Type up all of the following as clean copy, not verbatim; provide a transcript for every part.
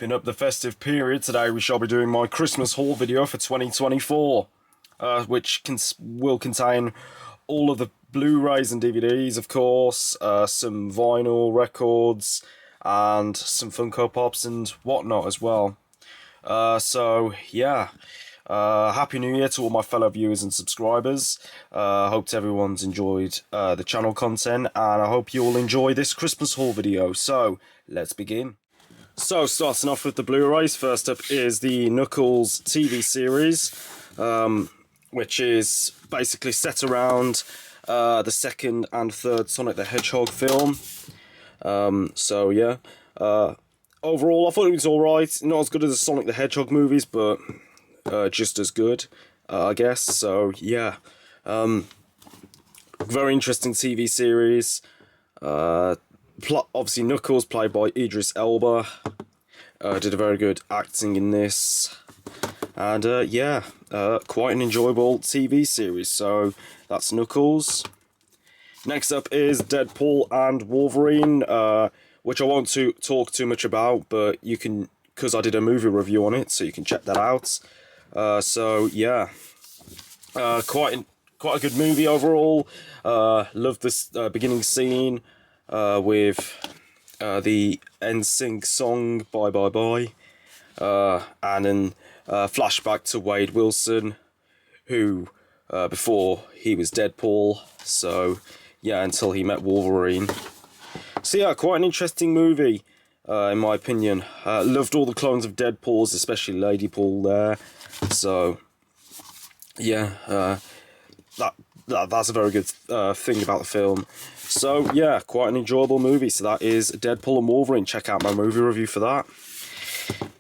Wrapping up the festive period, today we shall be doing my Christmas haul video for 2024, which will contain all of the Blu-rays and DVDs, of course, some vinyl records, and some Funko Pops and whatnot as well. Happy New Year to all my fellow viewers and subscribers. Hope everyone's enjoyed the channel content, and I hope you all enjoy this Christmas haul video. So, let's begin. So, starting off with the Blu-rays, first up is the Knuckles TV series, which is basically set around the second and third Sonic the Hedgehog film. Overall, I thought it was alright. Not as good as the Sonic the Hedgehog movies, but just as good, I guess. So, yeah. Very interesting TV series. Obviously, Knuckles, played by Idris Elba, did a very good acting in this. And, quite an enjoyable TV series. So, that's Knuckles. Next up is Deadpool and Wolverine, which I won't talk too much about, but you can, because I did a movie review on it, so you can check that out. Quite a good movie overall. Loved this beginning scene with the NSYNC song "Bye Bye Bye," and then flashback to Wade Wilson, who before he was Deadpool. So yeah, until he met Wolverine. So yeah, quite an interesting movie, in my opinion. Loved all the clones of Deadpools, especially Lady Pool there. So yeah, that's a very good thing about the film. So yeah, quite an enjoyable movie. So that is Deadpool and Wolverine. Check out my movie review for that.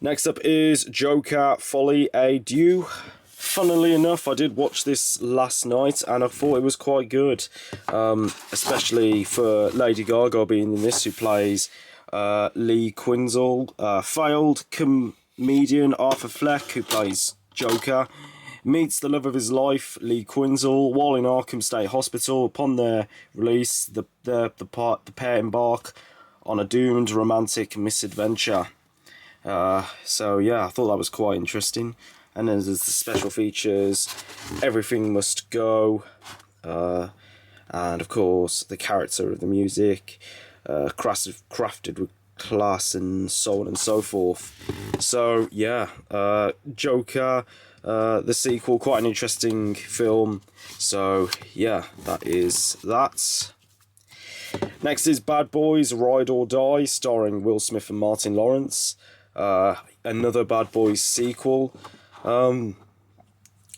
Next up is Joker Folie à Deux. Funnily enough, I did watch this last night and I thought it was quite good, especially for Lady Gaga being in this, who plays Lee Quinzel. Failed comedian Arthur Fleck, who plays Joker, meets the love of his life, Lee Quinzel, while in Arkham State Hospital. Upon their release, the pair embark on a doomed romantic misadventure. So yeah, I thought that was quite interesting. And then there's the special features, Everything Must Go, and of course the character of the music, crafted with class and so on and so forth. So yeah, Joker, the sequel, quite an interesting film. So yeah, that is that. Next is Bad Boys Ride or Die, starring Will Smith and Martin Lawrence. Another Bad Boys sequel. I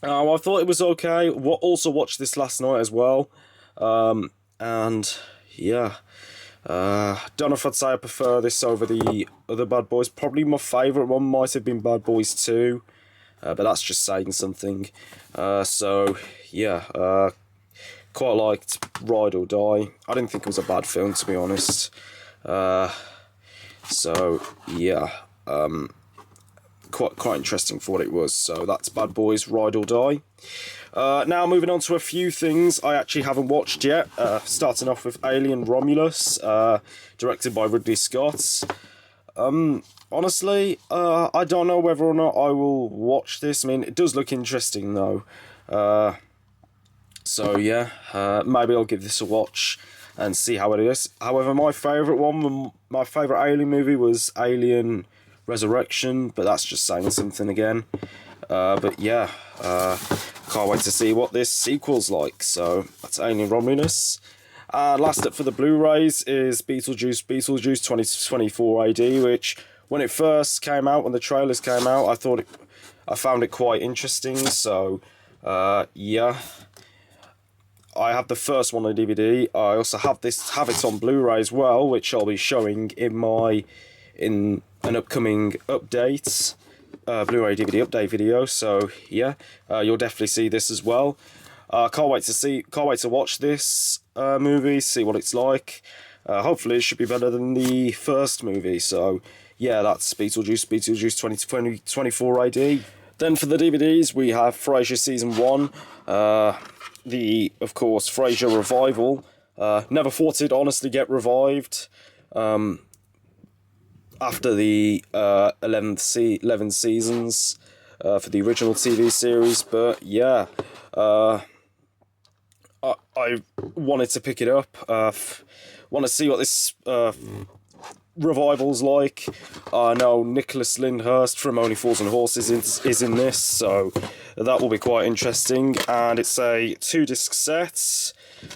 thought it was okay. Also watched this last night as well. And yeah, don't know if I'd say I prefer this over the other Bad Boys. Probably my favourite one might have been Bad Boys 2, but that's just saying something. So yeah, quite liked Ride or Die. I didn't think it was a bad film, to be honest. So yeah, quite interesting for what it was. So that's Bad Boys Ride or Die. Now moving on to a few things I actually haven't watched yet. Starting off with Alien Romulus, directed by Ridley Scott. Honestly, I don't know whether or not I will watch this. I mean, it does look interesting though. So yeah, maybe I'll give this a watch and see how it is. However, my favourite Alien movie was Alien Resurrection, but that's just saying something again. But yeah, can't wait to see what this sequel's like. So that's Alien Romulus. Last up for the Blu-rays is Beetlejuice 2024 AD, which when it first came out, when the trailers came out, I found it quite interesting. So yeah, I have the first one on DVD. I also have it on Blu-ray as well, which I'll be showing in an upcoming update, Blu-ray DVD update video. So yeah, you'll definitely see this as well. Can't wait to watch this movie, see what it's like. Hopefully it should be better than the first movie. So yeah, that's Beetlejuice 2024 AD. Then for the DVDs, we have Frasier Season 1, of course, Frasier Revival. Never thought it'd honestly get revived. after the 11 seasons for the original TV series. But yeah, I wanted to pick it up. Want to see what this revival's like. I know Nicholas Lyndhurst from Only Fools and Horses is in this, so that will be quite interesting. And it's a 2-disc set,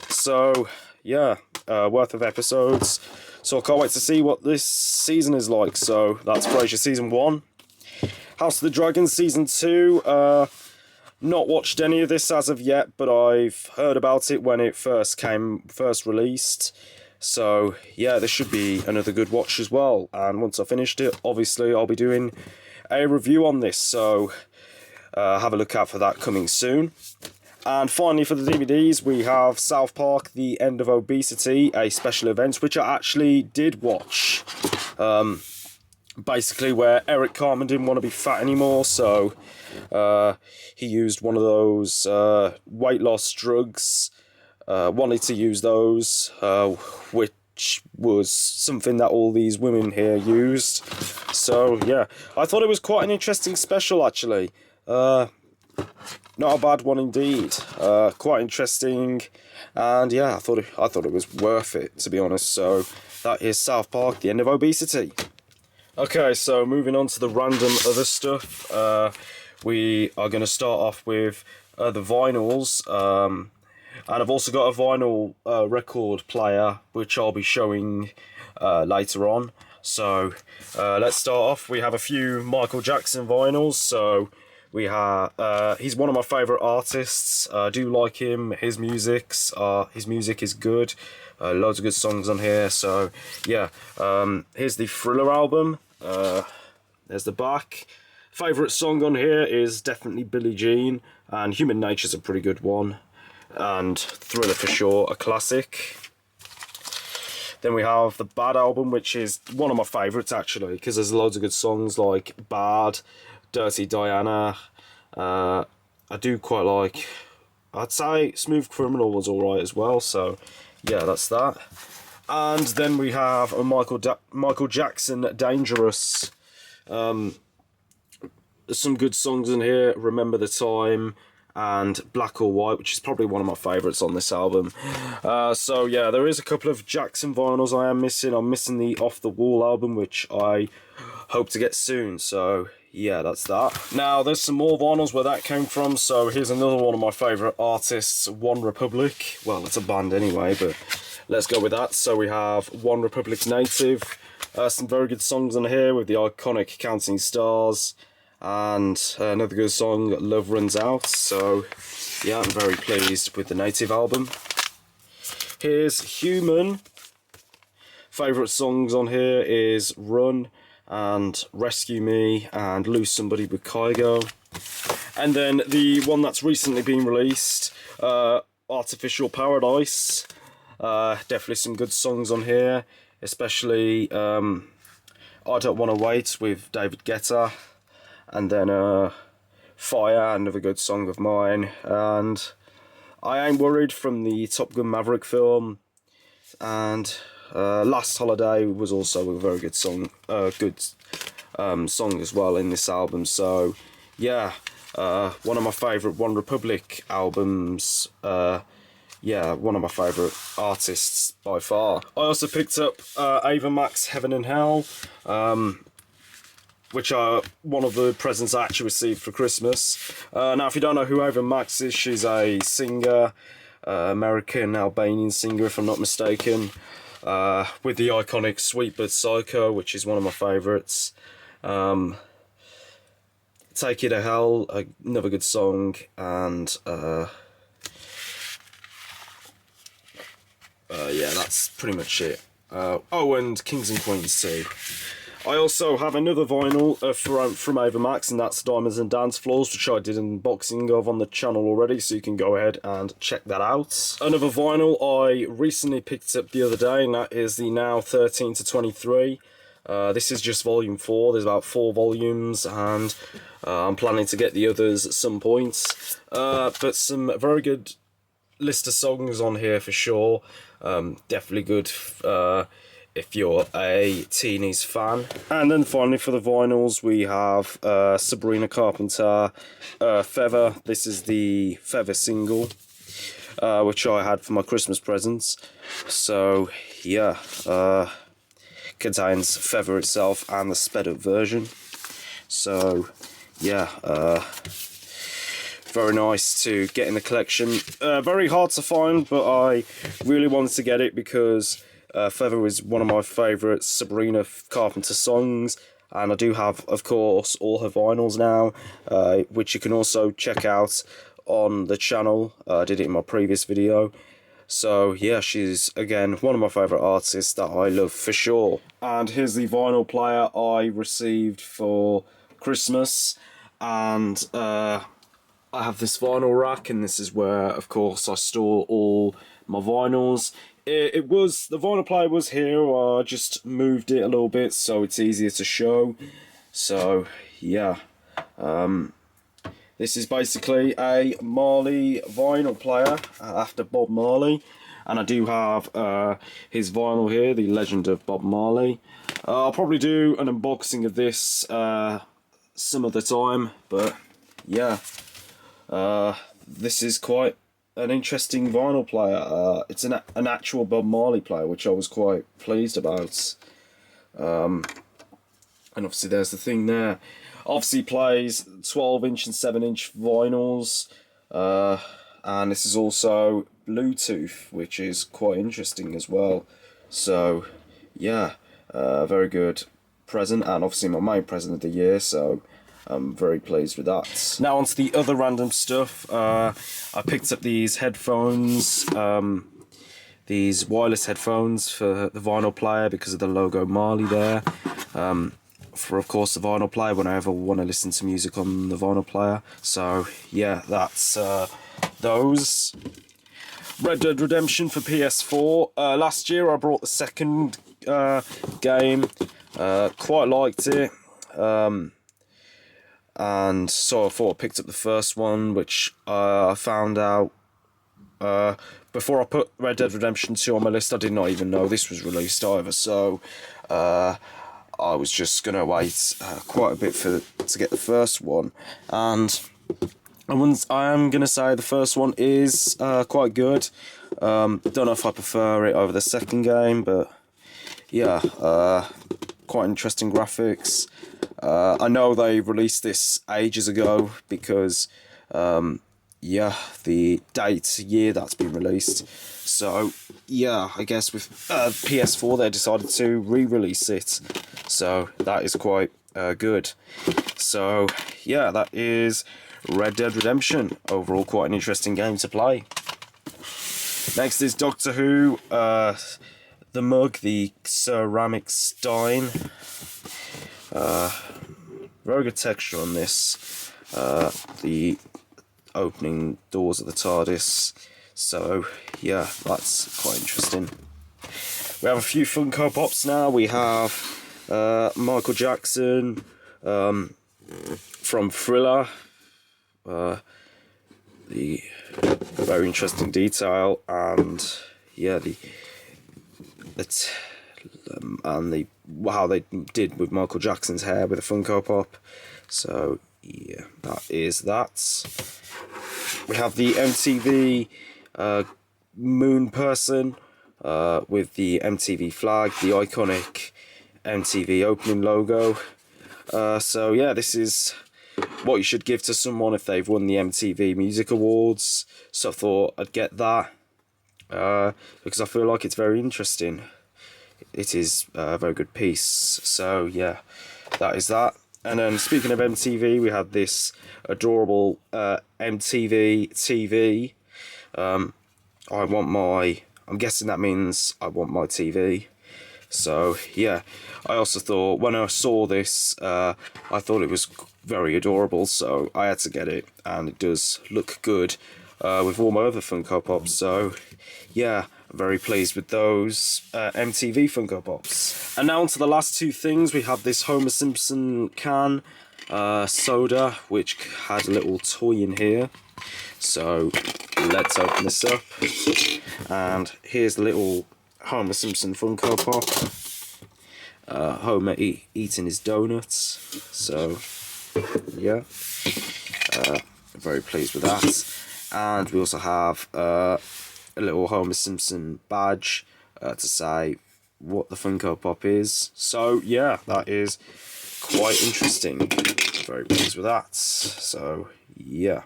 so yeah, worth of episodes. So I can't wait to see what this season is like. So that's Frasier Season 1. House of the Dragon Season 2. Not watched any of this as of yet, but I've heard about it when it first released. So yeah, this should be another good watch as well. And once I finished it, obviously I'll be doing a review on this. So have a look out for that coming soon. And finally, for the DVDs, we have South Park: The End of Obesity, a special event, which I actually did watch. Basically, where Eric Cartman didn't want to be fat anymore, so he used one of those weight loss drugs. Wanted to use those, which was something that all these women here used. So yeah, I thought it was quite an interesting special, actually. Not a bad one indeed. Quite interesting, and yeah, I thought it was worth it, to be honest. So that is South Park: The End of Obesity. Okay, so moving on to the random other stuff. We are going to start off with the vinyls, and I've also got a vinyl record player which I'll be showing later on. So let's start off. We have a few Michael Jackson vinyls. So we have he's one of my favourite artists. I do like him. His music is good. Loads of good songs on here. So yeah, here's the Thriller album. There's the back. Favourite song on here is definitely Billie Jean, and Human Nature's a pretty good one, and Thriller for sure, a classic. Then we have the Bad album, which is one of my favourites actually, because there's loads of good songs like Bad, Dirty Diana. I do quite like, I'd say Smooth Criminal was alright as well, so yeah, that's that. And then we have a Michael Jackson Dangerous. There's some good songs in here. Remember the Time and Black or White, which is probably one of my favourites on this album. So yeah, there is a couple of Jackson vinyls I am missing. I'm missing the Off the Wall album, which I hope to get soon. So yeah, that's that. Now there's some more vinyls where that came from. So here's another one of my favourite artists, One Republic. Well, it's a band anyway, but let's go with that. So we have One Republic Native. Some very good songs on here with the iconic Counting Stars. And another good song, Love Runs Out. So yeah, I'm very pleased with the Native album. Here's Human. Favourite songs on here is Run and Rescue Me and Lose Somebody with Kygo. And then the one that's recently been released, Artificial Paradise. Definitely some good songs on here, especially I Don't Want to Wait with David Guetta. And then Fire, another good song of mine. And I Ain't Worried from the Top Gun Maverick film. And Last Holiday was also a very good song. Song as well in this album. So yeah, one of my favourite One Republic albums. Yeah, one of my favourite artists by far. I also picked up Ava Max Heaven and Hell. Which are one of the presents I actually received for Christmas. Now, if you don't know who Ava Max is, she's a singer, American Albanian singer, if I'm not mistaken, with the iconic Sweet But Psycho, which is one of my favourites. Take You to Hell, another good song, and yeah, that's pretty much it. Oh, and Kings and Queens too. I also have another vinyl from Ava Max, and that's Diamonds and Dance Floors, which I did an unboxing of on the channel already, so you can go ahead and check that out. Another vinyl I recently picked up the other day, and that is the Now 13 to 23. This is just volume 4, there's about 4 volumes, and I'm planning to get the others at some point. But some very good list of songs on here for sure. Definitely good if you're a Teenies fan. And then finally for the vinyls, we have Sabrina Carpenter Feather. This is the Feather single, which I had for my Christmas presents. So yeah, contains Feather itself and the sped up version. So yeah, very nice to get in the collection. Very hard to find, but I really wanted to get it because Feather is one of my favourite Sabrina Carpenter songs, and I do have, of course, all her vinyls now, which you can also check out on the channel. I did it in my previous video. So yeah, she's again one of my favourite artists that I love for sure. And here's the vinyl player I received for Christmas, and I have this vinyl rack, and this is where, of course, I store all my vinyls. The vinyl player was here, I just moved it a little bit so it's easier to show. So yeah, this is basically a Marley vinyl player after Bob Marley, and I do have his vinyl here, The Legend of Bob Marley. I'll probably do an unboxing of this some other time, but yeah, this is quite an interesting vinyl player. It's an actual Bob Marley player, which I was quite pleased about. And obviously there's the thing there. Obviously plays 12-inch and 7-inch vinyls, and this is also Bluetooth, which is quite interesting as well. So yeah, very good present, and obviously my main present of the year, so I'm very pleased with that. Now on to the other random stuff. I picked up these headphones, these wireless headphones for the vinyl player because of the logo Marley there. For, of course, the vinyl player when I ever want to listen to music on the vinyl player. So yeah, that's those. Red Dead Redemption for PS4. Last year I brought the second game. Quite liked it. And so I thought I picked up the first one, which I found out before I put Red Dead Redemption 2 on my list. I did not even know this was released either, so I was just going to wait quite a bit to get the first one. And I am going to say the first one is quite good. Don't know if I prefer it over the second game, but yeah, quite interesting graphics. I know they released this ages ago because, yeah, the year that's been released. So, yeah, I guess with PS4 they decided to re-release it. So, that is quite good. So, yeah, that is Red Dead Redemption. Overall, quite an interesting game to play. Next is Doctor Who. The mug, the ceramic stein. Very good texture on this. The opening doors of the TARDIS. So yeah, that's quite interesting. We have a few Funko Pops now. We have Michael Jackson from Thriller. The very interesting detail, and yeah, how they did with Michael Jackson's hair with a Funko Pop. So yeah, that is that. We have the MTV moon person with the MTV flag, the iconic MTV opening logo. So yeah, this is what you should give to someone if they've won the MTV Music Awards. So I thought I'd get that because I feel like it's very interesting. It is a very good piece. So yeah, that is that. And then speaking of MTV, we had this adorable MTV TV. I'm guessing that means I want my TV. So yeah, I also thought when I saw this, I thought it was very adorable, so I had to get it, and it does look good with all my other Funko Pops. So yeah, I'm very pleased with those MTV Funko Pops. And now on to the last two things. We have this Homer Simpson can soda, which had a little toy in here. So let's open this up, and here's the little Homer Simpson Funko Pop. Homer eating his donuts. So yeah, very pleased with that. And we also have a little Homer Simpson badge to say what the Funko Pop is. So yeah, that is quite interesting. Very pleased with that. So yeah.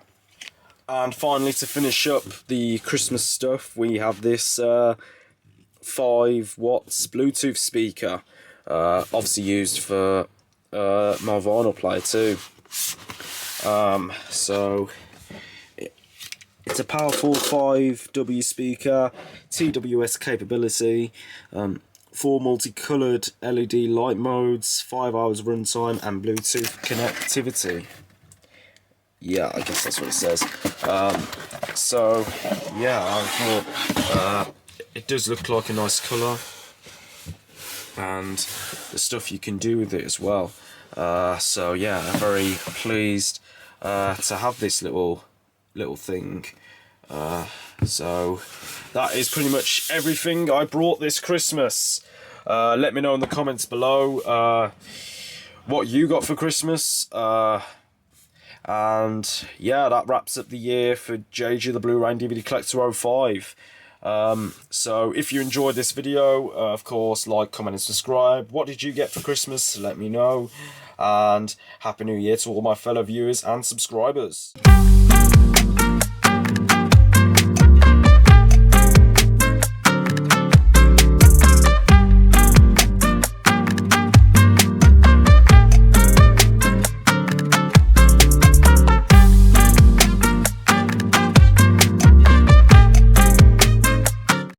And finally, to finish up the Christmas stuff, we have this 5 watts Bluetooth speaker, obviously used for my vinyl player too. So it's a powerful 5W speaker, TWS capability, 4 multicoloured LED light modes, 5 hours runtime, and Bluetooth connectivity. Yeah, I guess that's what it says. So yeah, I thought it does look like a nice colour, and the stuff you can do with it as well. So yeah, I'm very pleased to have this little thing. So that is pretty much everything I brought this Christmas. Let me know in the comments below what you got for Christmas. And yeah, that wraps up the year for JG the Blu-ray and DVD Collector 05. So if you enjoyed this video, of course, like, comment and subscribe. What did you get for Christmas? Let me know. And Happy New Year to all my fellow viewers and subscribers.